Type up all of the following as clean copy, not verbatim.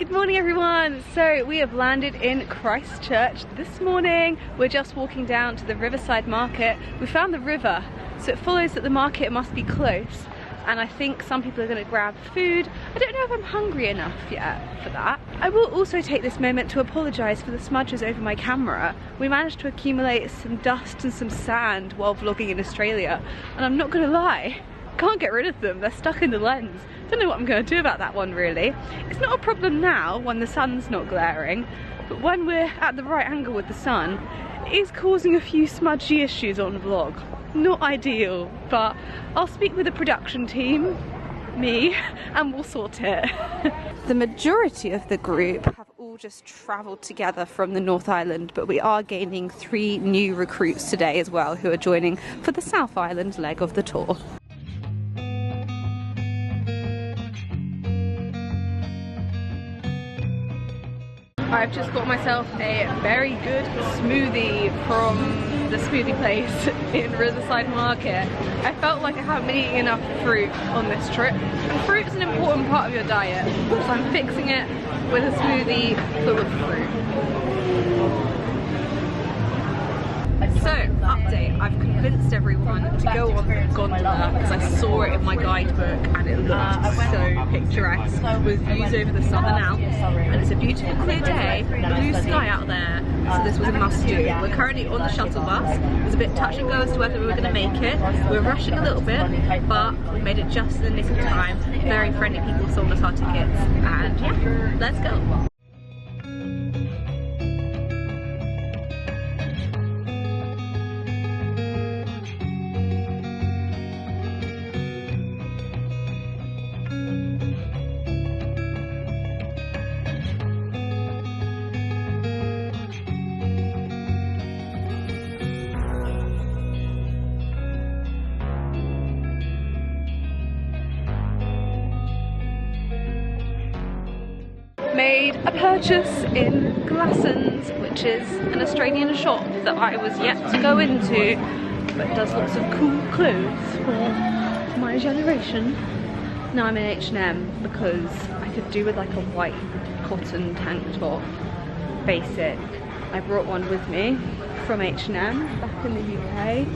Good morning everyone! So we have landed in Christchurch this morning. We're just walking down to the riverside market. We found the river, so it follows that the market must be close, and I think some people are going to grab food. I don't know if I'm hungry enough yet for that. I will also take this moment to apologise for the smudges over my camera. We managed to accumulate some dust and some sand while vlogging in Australia, and I'm not going to lie, can't get rid of them. They're stuck in the lens. Don't know what I'm going to do about that one really. It's not a problem now when the sun's not glaring, but when we're at the right angle with the sun, it is causing a few smudgy issues on vlog. Not ideal, but I'll speak with the production team, me, and we'll sort it. The majority of the group have all just travelled together from the North Island, but we are gaining 3 new recruits today as well who are joining for the South Island leg of the tour. I've just got myself a very good smoothie from the smoothie place in Riverside Market. I felt like I haven't been eating enough fruit on this trip, and fruit is an important part of your diet, so I'm fixing it with a smoothie full of fruit. So, update, I've convinced everyone to go on the gondola because I saw it in my guidebook and it looked so picturesque with views over the Southern Alps, and it's a beautiful clear day, blue sky out there, so this was a must do. We're currently on the shuttle bus. It was a bit touch and go as to whether we were going to make it. We're rushing a little bit, but we made it just in the nick of time. Very friendly people sold us our tickets, and yeah, let's go. Made a purchase in Glassons, which is an Australian shop that I was yet to go into, but does lots of cool clothes for my generation. Now I'm in H&M because I could do with like a white cotton tank top, basic. I brought one with me from H&M back in the UK,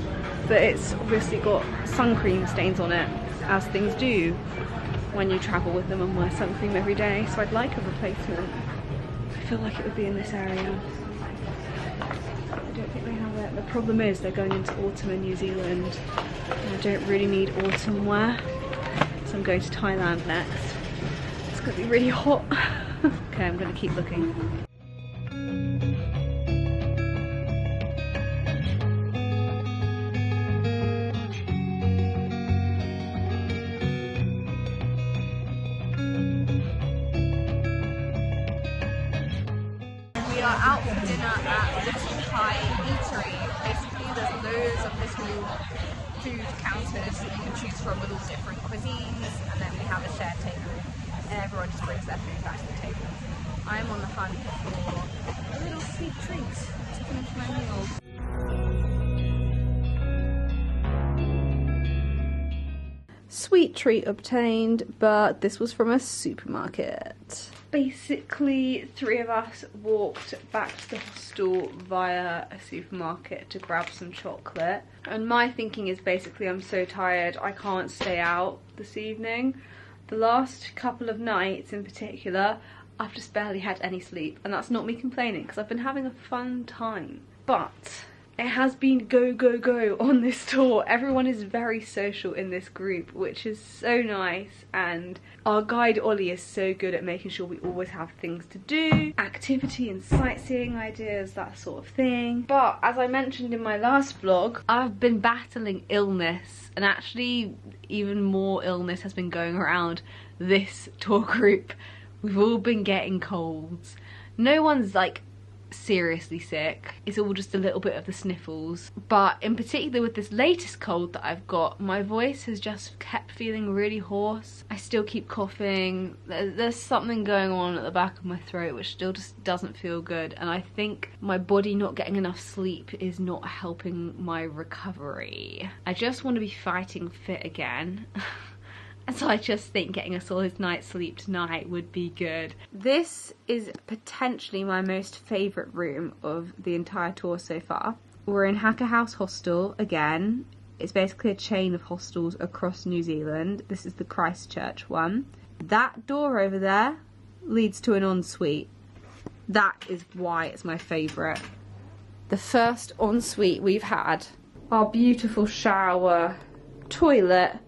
but it's obviously got sun cream stains on it, as things do when you travel with them and wear sun cream every day, so I'd like a replacement. I feel like it would be in this area. I don't think they have it. The problem is they're going into autumn in New Zealand, and I don't really need autumn wear, so I'm going to Thailand next. It's going to be really hot. Okay, I'm going to keep looking. We are out for dinner at Little Thai Eatery. Basically, there's loads of little food counters that you can choose from with all different cuisines, and then we have a shared table, and everyone just brings their food back to the table. I'm on the hunt for a little sweet treat to finish my meal. Sweet treat obtained, but this was from a supermarket. Basically, 3 of us walked back to the hostel via a supermarket to grab some chocolate. And my thinking is basically I'm so tired I can't stay out this evening. The last couple of nights in particular, I've just barely had any sleep. And that's not me complaining because I've been having a fun time. But it has been go, go, go on this tour. Everyone is very social in this group, which is so nice, and our guide Ollie is so good at making sure we always have things to do, activity and sightseeing ideas, that sort of thing. But as I mentioned in my last vlog, I've been battling illness, and actually even more illness has been going around this tour group. We've all been getting colds. No one's like seriously sick, it's all just a little bit of the sniffles, but in particular with this latest cold that I've got, my voice has just kept feeling really hoarse. I still keep coughing. There's something going on at the back of my throat which still just doesn't feel good, and I think my body not getting enough sleep is not helping my recovery. I just want to be fighting fit again. And so I just think getting a solid night's sleep tonight would be good. This is potentially my most favourite room of the entire tour so far. We're in Haka House Hostel again. It's basically a chain of hostels across New Zealand. This is the Christchurch one. That door over there leads to an ensuite. That is why it's my favourite. The first ensuite we've had. Our beautiful shower, toilet,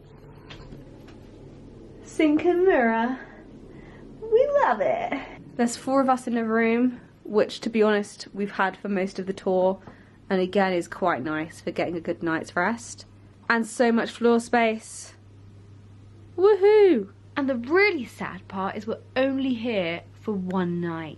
sink and mirror. We love it. There's 4 of us in a room, which to be honest we've had for most of the tour, and again is quite nice for getting a good night's rest. And so much floor space. Woohoo! And the really sad part is we're only here for one night.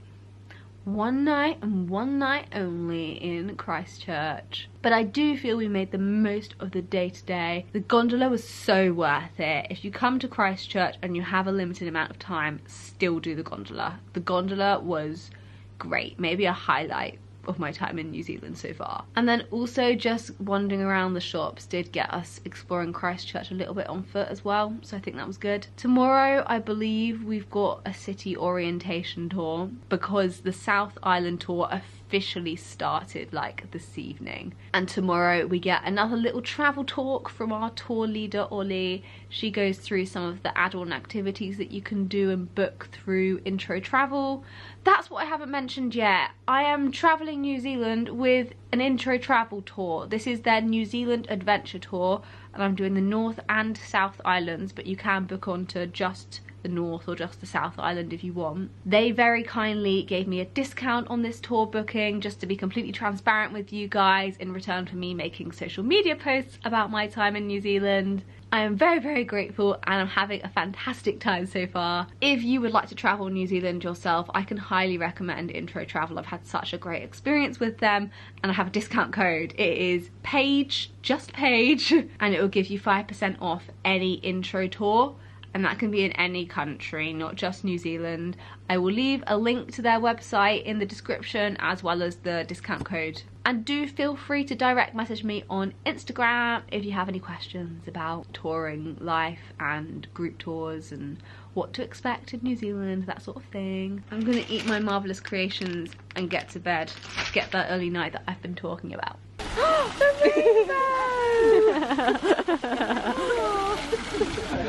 One night and one night only in Christchurch. But I do feel we made the most of the day today. The gondola was so worth it. If you come to Christchurch and you have a limited amount of time, still do the gondola. The gondola was great. Maybe a highlight of my time in New Zealand so far. And then also just wandering around the shops did get us exploring Christchurch a little bit on foot as well, so I think that was good. Tomorrow I believe we've got a city orientation tour because the South Island tour officially started like this evening, and tomorrow we get another little travel talk from our tour leader Ollie. She goes through some of the add-on activities that you can do and book through Intro Travel. That's what I haven't mentioned yet. I am travelling New Zealand with an Intro Travel tour. This is their New Zealand Adventure Tour, and I'm doing the North and South Islands, but you can book onto just the North or just the South Island if you want. They very kindly gave me a discount on this tour booking, just to be completely transparent with you guys, in return for me making social media posts about my time in New Zealand. I am very, very grateful and I'm having a fantastic time so far. If you would like to travel New Zealand yourself, I can highly recommend Intro Travel. I've had such a great experience with them and I have a discount code. It is PAGE, just PAGE, and it will give you 5% off any intro tour. And that can be in any country, not just New Zealand. I will leave a link to their website in the description as well as the discount code. And do feel free to direct message me on Instagram if you have any questions about touring life and group tours and what to expect in New Zealand, that sort of thing. I'm gonna eat my marvellous creations and get to bed, get that early night that I've been talking about.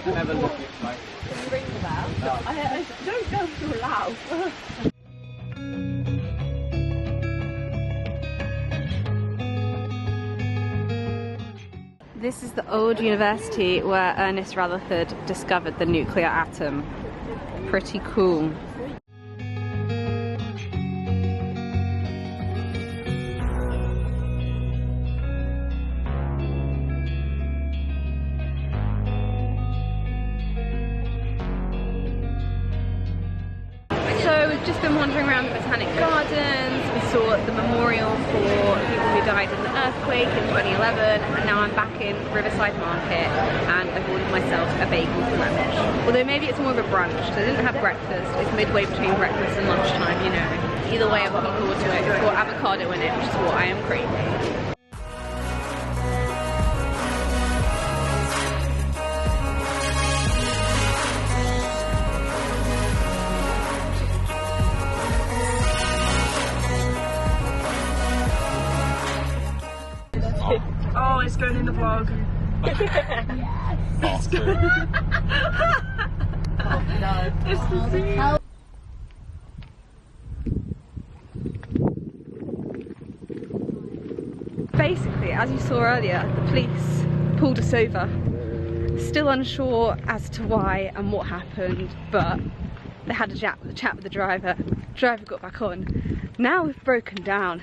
Have a look at my Ring the bell. I don't go too loud. This is the old university where Ernest Rutherford discovered the nuclear atom. Pretty cool. We've just been wandering around the Botanic Gardens. We saw the memorial for people who died in the earthquake in 2011, and now I'm back in Riverside Market and I've ordered myself a bagel sandwich. Although maybe it's more of a brunch, so I didn't have breakfast. It's midway between breakfast and lunchtime, you know. Either way, I'm looking forward to it. It's got avocado in it, which is what I am craving. Oh, it's going in the vlog. It's good. Oh no. It's the sea. Basically, as you saw earlier, the police pulled us over. Still unsure as to why and what happened, but they had a chat with the driver. The driver got back on. Now we've broken down.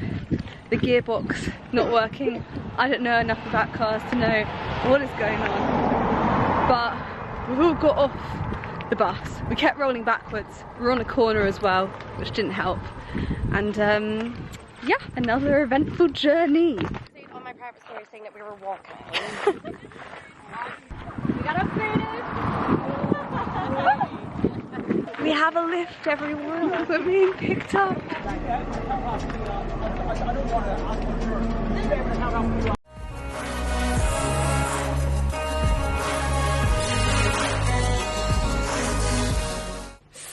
The gearbox not working. I don't know enough about cars to know what is going on. But we've all got off the bus. We kept rolling backwards. We were on a corner as well, which didn't help. And yeah, another eventful journey. On my private story saying that we were walking. We got upgraded. We have a lift, everyone. We're being picked up.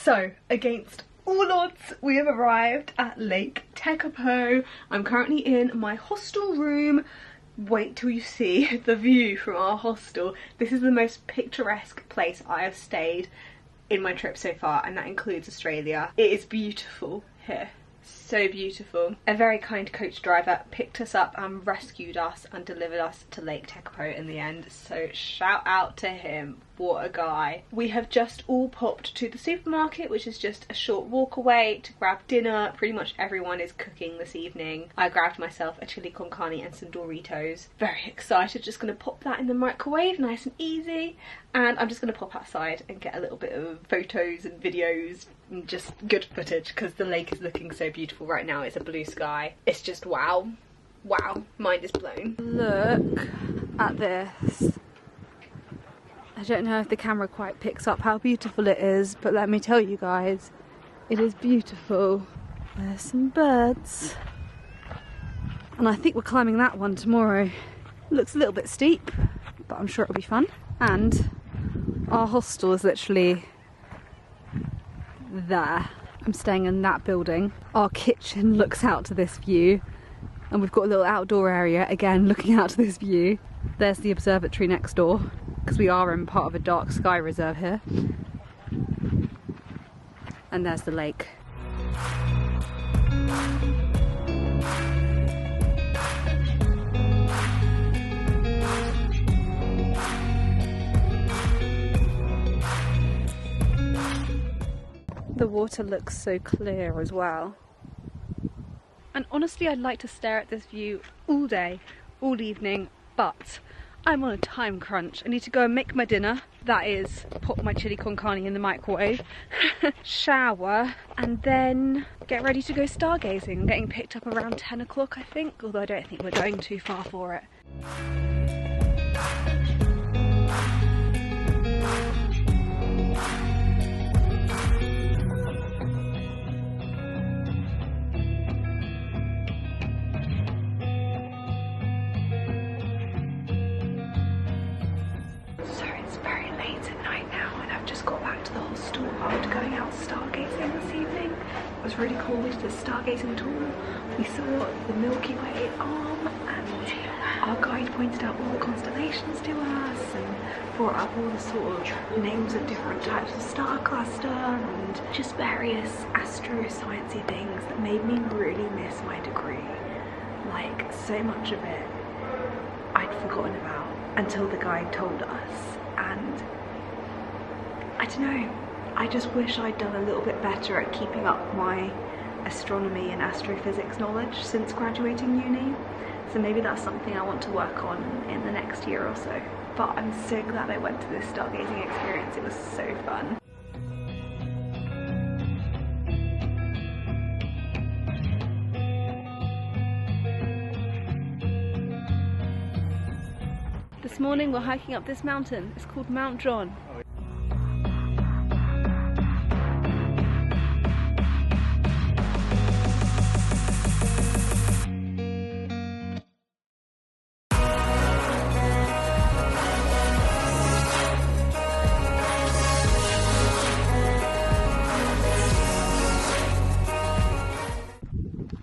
So, against all odds, we have arrived at Lake Tekapo. I'm currently in my hostel room. Wait till you see the view from our hostel. This is the most picturesque place I have stayed in my trip so far, and that includes Australia. It is beautiful here. So beautiful. A very kind coach driver picked us up and rescued us and delivered us to Lake Tekapo in the end, so shout out to him. What a guy. We have just all popped to the supermarket, which is just a short walk away, to grab dinner. Pretty much everyone is cooking this evening. I grabbed myself a chili con carne and some Doritos. Very excited, just gonna pop that in the microwave, nice and easy. And I'm just gonna pop outside and get a little bit of photos and videos and just good footage, because the lake is looking so beautiful right now. It's a blue sky. It's just wow. Wow, mind is blown. Look at this. I don't know if the camera quite picks up how beautiful it is, but let me tell you guys, it is beautiful. There's some birds. And I think we're climbing that one tomorrow. Looks a little bit steep, but I'm sure it'll be fun. And our hostel is literally there. I'm staying in that building. Our kitchen looks out to this view, and we've got a little outdoor area, again, looking out to this view. There's the observatory next door, because we are in part of a dark sky reserve here. And there's the lake. The water looks so clear as well. And honestly, I'd like to stare at this view all day, all evening, but I'm on a time crunch. I need to go and make my dinner. That is, pop my chili con carne in the microwave, shower, and then get ready to go stargazing. I'm getting picked up around 10 o'clock, I think, although I don't think we're going too far for it. After going out stargazing this evening. It was really cool. We did a stargazing tour. We saw the Milky Way arm, and our guide pointed out all the constellations to us and brought up all the sort of names of different types of star cluster and just various astro-sciencey things that made me really miss my degree. Like, so much of it I'd forgotten about until the guide told us, and I don't know, I just wish I'd done a little bit better at keeping up my astronomy and astrophysics knowledge since graduating uni. So maybe that's something I want to work on in the next year or so. But I'm so glad I went to this stargazing experience. It was so fun. This morning we're hiking up this mountain. It's called Mount John.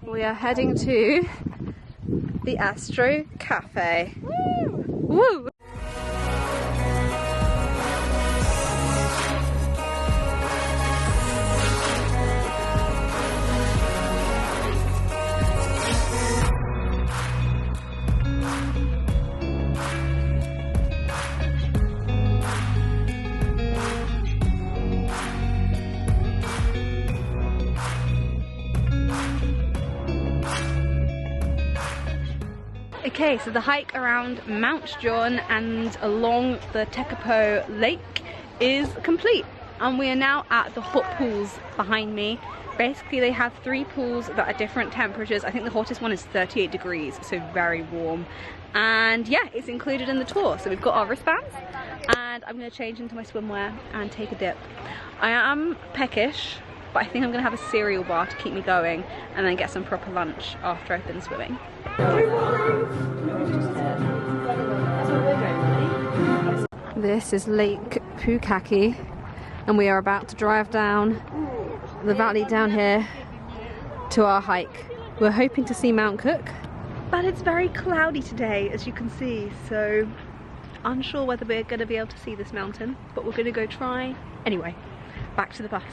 We are heading to the Astro Cafe. Woo! Woo! Okay, so the hike around Mount John and along the Tekapo Lake is complete, and we are now at the hot pools behind me. Basically they have 3 pools that are different temperatures. I think the hottest one is 38 degrees, so very warm. And yeah, it's included in the tour. So we've got our wristbands, and I'm going to change into my swimwear and take a dip. I am peckish, but I think I'm going to have a cereal bar to keep me going, and then get some proper lunch after I've been swimming. This is Lake Pukaki, and we are about to drive down the valley down here to our hike. We're hoping to see Mount Cook, but it's very cloudy today, as you can see, so unsure whether we're going to be able to see this mountain, but we're going to go try. Anyway, back to the bus.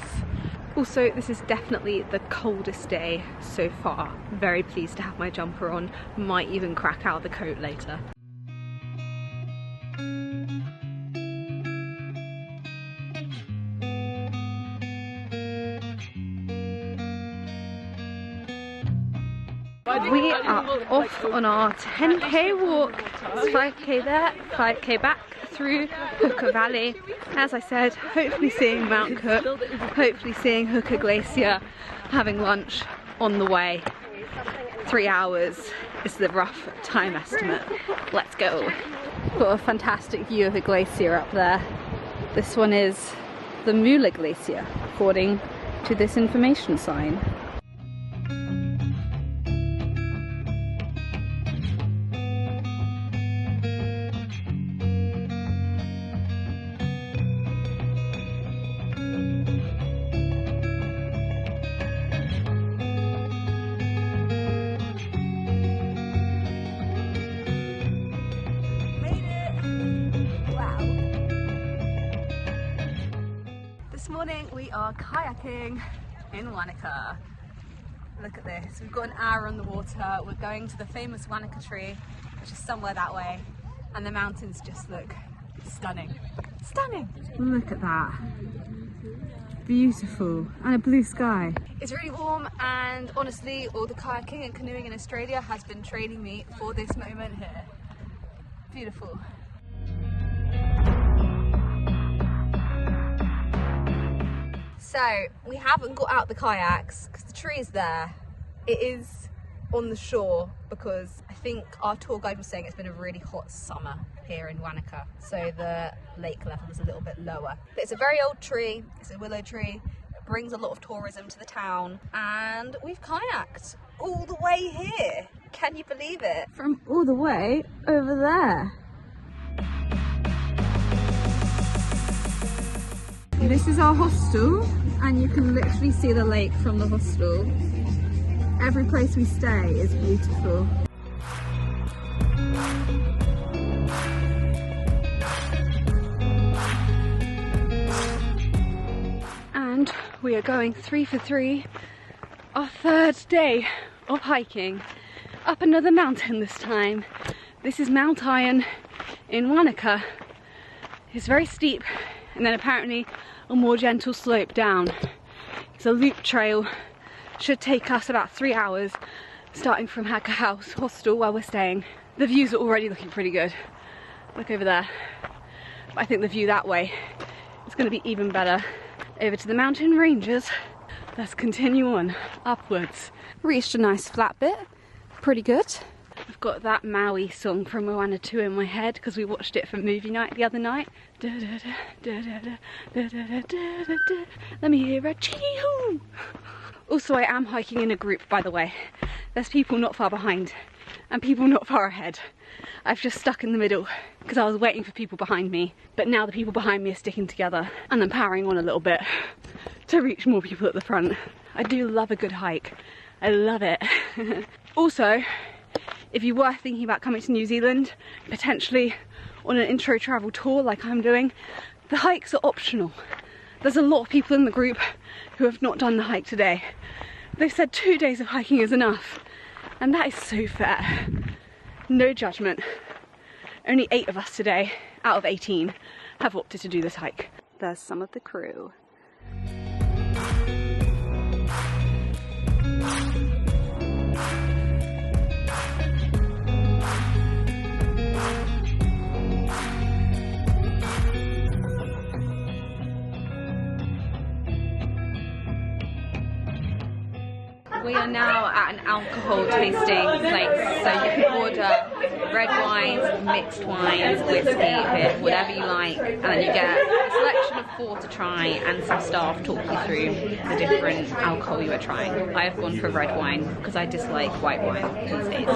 Also, this is definitely the coldest day so far. Very pleased to have my jumper on, might even crack out the coat later. We are off on our 10k walk. It's 5k there, 5k back through Hooker Valley. As I said, hopefully seeing Mount Cook, hopefully seeing Hooker Glacier, having lunch on the way. 3 hours is the rough time estimate. Let's go. Got a fantastic view of the glacier up there. This one is the Mueller Glacier, according to this information sign. This morning we are kayaking in Wanaka. Look at this, we've got an hour on the water. We're going to the famous Wanaka tree, which is somewhere that way, and the mountains just look stunning. Stunning! Look at that. Beautiful, and a blue sky. It's really warm, and honestly all the kayaking and canoeing in Australia has been training me for this moment here. Beautiful. So we haven't got out the kayaks because the tree is there. It is on the shore because I think our tour guide was saying it's been a really hot summer here in Wanaka, so the lake level is a little bit lower. But it's a very old tree, it's a willow tree, it brings a lot of tourism to the town, and we've kayaked all the way here. Can you believe it? From all the way over there. This is our hostel, and you can literally see the lake from the hostel. Every place we stay is beautiful. And we are going 3 for 3, our 3rd day of hiking up another mountain this time. This is Mount Iron in Wanaka. It's very steep, and then apparently a more gentle slope down. It's a loop trail, should take us about 3 hours, starting from Hacker House Hostel where we're staying. The views are already looking pretty good. Look over there. But I think the view that way is going to be even better. Over to the mountain ranges. Let's continue on upwards. Reached a nice flat bit, pretty good. I've got that Maui song from Moana 2 in my head because we watched it for movie night the other night. Let me hear a chee-hoo. Also, I am hiking in a group, by the way. There's people not far behind and people not far ahead. I've just stuck in the middle because I was waiting for people behind me, but now the people behind me are sticking together and I'm powering on a little bit to reach more people at the front. I do love a good hike. I love it. Also, if you were thinking about coming to New Zealand, potentially on an intro travel tour like I'm doing, the hikes are optional. There's a lot of people in the group who have not done the hike today. They've said 2 days of hiking is enough, and that is so fair. No judgment. Only 8 of us today, out of 18, have opted to do this hike. There's some of the crew. We are now at an alcohol tasting place, so you can order red wines, mixed wines, whiskey, beer, whatever you like, and then you get a selection of 4 to try and some staff talk you through the different alcohol you are trying. I have gone for red wine because I dislike white wine these days.